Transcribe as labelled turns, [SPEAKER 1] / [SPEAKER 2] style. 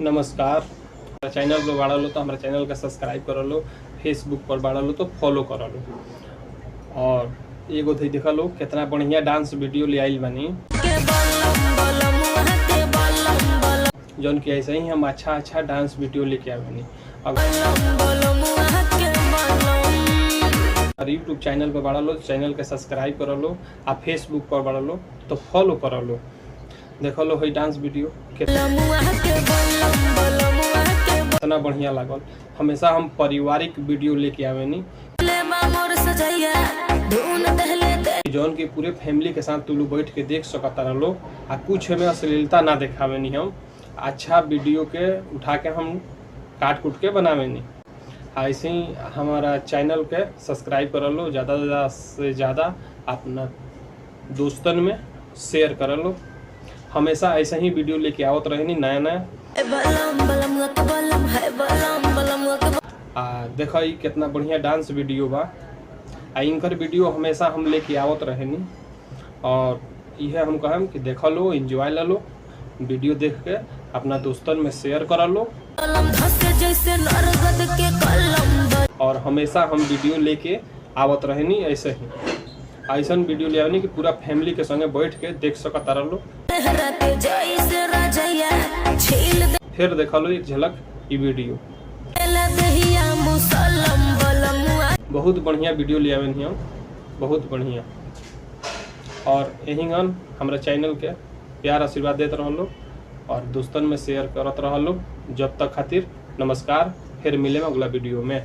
[SPEAKER 1] नमस्कार। हमारा चैनल पर बाड़ा लो तो हमारे चैनल का सब्सक्राइब कर लो, फेसबुक पर बाड़ा लो तो फॉलो कर लो। और एगो थी देखा लो कितना बढ़िया डांस वीडियो ले आइल बानी, जौन कि ऐसे ही हम अच्छा डांस वीडियो लेके आए बानी। अगर यूट्यूब चैनल पर बाड़ा लो तो चैनल के सब्सक्राइब कर लो, आ फेसबुक पर बाड़ा लो तो फॉलो कर लो। देखो लो है डांस वीडियो कितना बढ़िया लागल। हमेशा हम पारिवारिक वीडियो लेके आवेनी, जौन की पूरे फैमिली के साथ तू लोग बैठ के देख सकता रहो। आ कुछ में अश्लीलता ना दिखावेनी, हम अच्छा वीडियो के उठा के हम काट कुट के बनावेनी। ऐसे ही हमारा चैनल के सब्सक्राइब कर लो, ज़्यादा से ज़्यादा अपना दोस्तन में शेयर कर लो। हमेशा ऐसा ही वीडियो लेके आवत रहनी नया नया। देखो ये कितना बढ़िया डांस वीडियो बा। इनकर वीडियो हमेशा हम लेके आवत रहनी, और यह हम कहम कि देख लो, एंजॉय ले लो, वीडियो देख के अपना दोस्तन में शेयर कर लो। और हमेशा हम वीडियो लेके आवत रहनी ऐसे ही, ऐसा वीडियो ले आवनी कि पूरा फैमिली के संगे बैठ के देख सकता रहो। फिर देखा लो एक झलक ये वीडियो, बहुत बढ़िया वीडियो ले आवे हम, बहुत बढ़िया। और यही गन हमारा चैनल के प्यार आशीर्वाद देते रहो और दोस्तन में शेयर करत रहो। जब तक खातिर नमस्कार, फिर मिले अगला वीडियो में।